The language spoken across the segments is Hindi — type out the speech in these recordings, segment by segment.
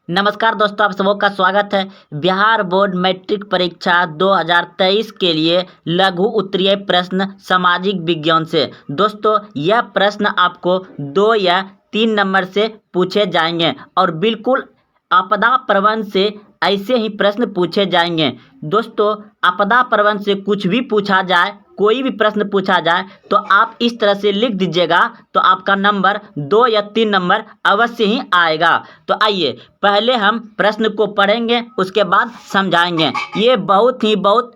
नमस्कार दोस्तों, आप सबों का स्वागत है। बिहार बोर्ड मैट्रिक परीक्षा 2023 के लिए लघु उत्तरीय प्रश्न सामाजिक विज्ञान से। दोस्तों, यह प्रश्न आपको 2 या 3 नंबर से पूछे जाएंगे और बिल्कुल आपदा प्रबंध से ऐसे ही प्रश्न पूछे जाएंगे। दोस्तों, आपदा प्रबंध से कुछ भी पूछा जाए, कोई भी प्रश्न पूछा जाए तो आप इस तरह से लिख दीजिएगा तो आपका नंबर 2 या 3 नंबर अवश्य ही आएगा। तो आइए पहले हम प्रश्न को पढ़ेंगे, उसके बाद समझाएंगे। ये बहुत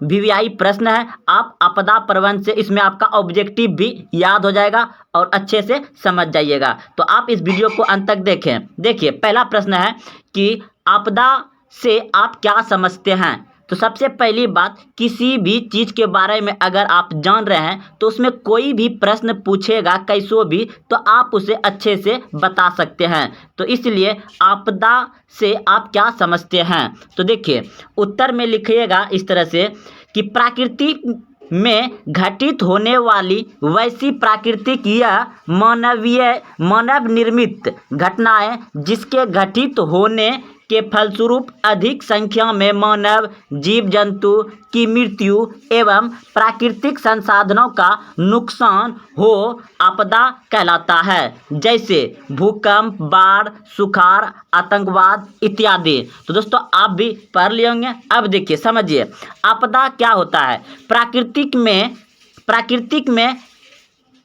वीवीआई प्रश्न है। आप आपदा प्रबंध से इसमें आपका ऑब्जेक्टिव भी याद हो जाएगा और अच्छे से समझ जाइएगा। तो आप इस वीडियो को अंत तक देखें। देखिए, पहला प्रश्न है कि आपदा से आप क्या समझते हैं। तो सबसे पहली बात, किसी भी चीज़ के बारे में अगर आप जान रहे हैं तो उसमें कोई भी प्रश्न पूछेगा कैसो भी, तो आप उसे अच्छे से बता सकते हैं। तो इसलिए आपदा से आप क्या समझते हैं। तो देखिए, उत्तर में लिखिएगा इस तरह से कि प्रकृति में घटित होने वाली वैसी प्राकृतिक या मानव निर्मित घटनाएं जिसके घटित होने के फलस्वरूप अधिक संख्या में मानव जीव जंतु की मृत्यु एवं प्राकृतिक संसाधनों का नुकसान हो आपदा कहलाता है, जैसे भूकंप, बाढ़, सुखाड़, आतंकवाद इत्यादि। तो दोस्तों, आप भी पढ़ लिए होंगे। अब देखिए, समझिए आपदा क्या होता है। प्राकृतिक में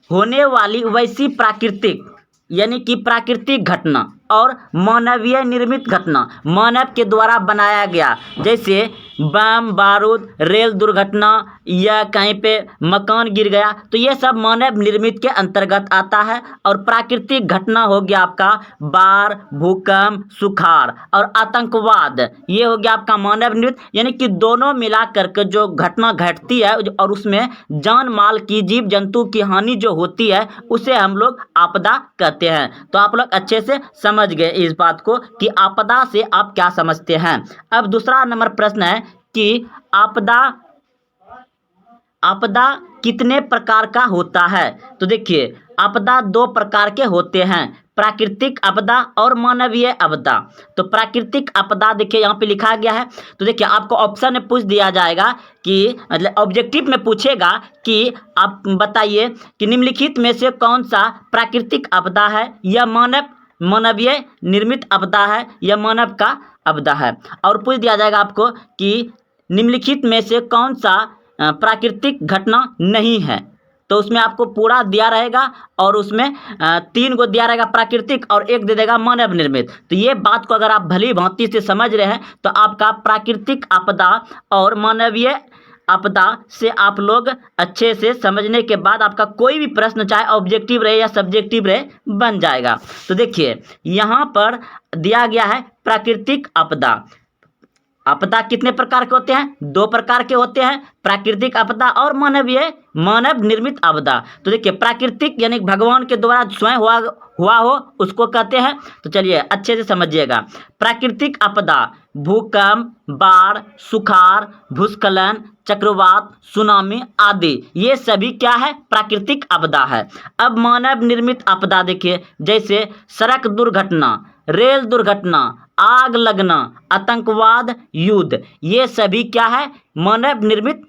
होने वाली वैसी प्राकृतिक यानी कि प्राकृतिक घटना और मानवीय निर्मित घटना, मानव के द्वारा बनाया गया, जैसे बम बारूद, रेल दुर्घटना या कहीं पे मकान गिर गया, तो ये सब मानव निर्मित के अंतर्गत आता है। और प्राकृतिक घटना हो गया आपका बाढ़, भूकंप, सुखाड़ और आतंकवाद, ये हो गया आपका मानव निर्मित। यानी कि दोनों मिला करके जो घटना घटती है और उसमें जान माल की, जीव जंतु की हानि जो होती है, उसे हम लोग आपदा कहते हैं। तो आप लोग अच्छे से समझ गए इस बात को कि आपदा से आप क्या समझते हैं। अब दूसरा नंबर प्रश्न है कि आपदा कितने प्रकार का होता है। तो देखिए, आपदा 2 प्रकार के होते हैं, प्राकृतिक आपदा और मानवीय आपदा। तो प्राकृतिक आपदा देखिए यहाँ पे लिखा गया है। तो देखिए, आपको ऑप्शन में पूछ दिया जाएगा कि मतलब ऑब्जेक्टिव में पूछेगा कि आप बताइए कि निम्नलिखित में से कौन सा प्राकृतिक आपदा है या मानवीय निर्मित आपदा है या मानव का आपदा है। और पूछ दिया जाएगा आपको कि निम्नलिखित में से कौन सा प्राकृतिक घटना नहीं है। तो उसमें आपको पूरा दिया रहेगा और उसमें 3 गो दिया रहेगा प्राकृतिक और 1 दे देगा मानव निर्मित। तो ये बात को अगर आप भली भांति से समझ रहे हैं तो आपका प्राकृतिक आपदा और मानवीय आपदा से आप लोग अच्छे से समझने के बाद आपका कोई भी प्रश्न चाहे ऑब्जेक्टिव रहे या सब्जेक्टिव रहे बन जाएगा। तो देखिए, यहाँ पर दिया गया है प्राकृतिक आपदा। आपदा कितने प्रकार के होते हैं? 2 प्रकार के होते हैं, प्राकृतिक आपदा और मानव निर्मित आपदा। तो देखिए, प्राकृतिक यानी भगवान के द्वारा स्वयं हुआ हो उसको कहते हैं। तो चलिए अच्छे से समझिएगा। प्राकृतिक आपदा भूकंप, बाढ़, सुखाड़, भूस्खलन, चक्रवात, सुनामी आदि, ये सभी क्या है? प्राकृतिक आपदा है। अब मानव निर्मित आपदा देखिए, जैसे सड़क दुर्घटना, रेल दुर्घटना, आग लगना, आतंकवाद, युद्ध, ये सभी क्या है? मानव निर्मित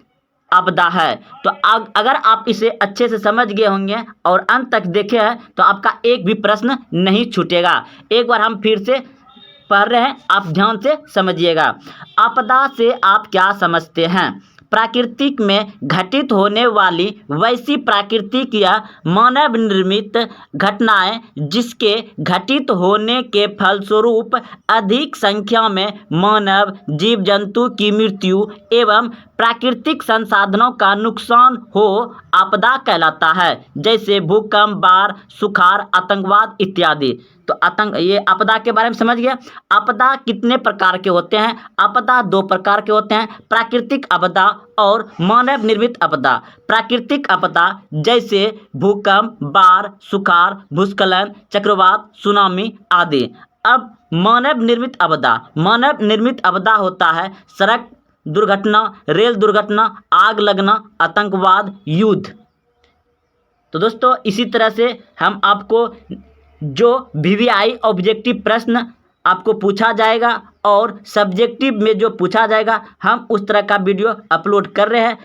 आपदा है। तो अगर आप इसे अच्छे से समझ गए होंगे और अंत तक देखे हैं तो आपका एक भी प्रश्न नहीं छूटेगा। एक बार हम फिर से पढ़ रहे हैं, आप ध्यान से समझिएगा। आपदा से आप क्या समझते हैं? प्राकृतिक में घटित होने वाली वैसी प्राकृतिक या मानव निर्मित घटनाएं जिसके घटित होने के फलस्वरूप अधिक संख्या में मानव जीव जंतु की मृत्यु एवं प्राकृतिक संसाधनों का नुकसान हो आपदा कहलाता है, जैसे भूकंप, बाढ़, सुखाड़, आतंकवाद इत्यादि। तो ये आपदा के बारे में समझ गया। आपदा कितने प्रकार के होते हैं? आपदा 2 प्रकार के होते हैं, प्राकृतिक आपदा और मानव निर्मित आपदा। प्राकृतिक आपदा जैसे भूकंप, बाढ़, सुखाड़, भूस्खलन, चक्रवात, सुनामी आदि। अब मानव निर्मित आपदा होता है सड़क दुर्घटना, रेल दुर्घटना, आग लगना, आतंकवाद, युद्ध। तो दोस्तों, इसी तरह से हम आपको जो वीवीआई ऑब्जेक्टिव प्रश्न आपको पूछा जाएगा और सब्जेक्टिव में जो पूछा जाएगा हम उस तरह का वीडियो अपलोड कर रहे हैं।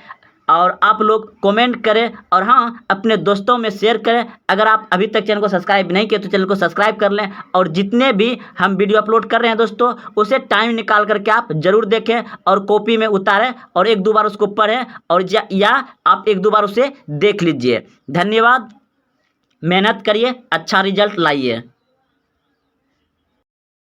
और आप लोग कमेंट करें और हाँ, अपने दोस्तों में शेयर करें। अगर आप अभी तक चैनल को सब्सक्राइब नहीं किए तो चैनल को सब्सक्राइब कर लें, और जितने भी हम वीडियो अपलोड कर रहे हैं दोस्तों, उसे टाइम निकाल करके आप ज़रूर देखें और कॉपी में उतारें और एक दो बार उसको पढ़ें, और या आप एक दो बार उसे देख लीजिए। धन्यवाद। मेहनत करिए, अच्छा रिजल्ट लाइए।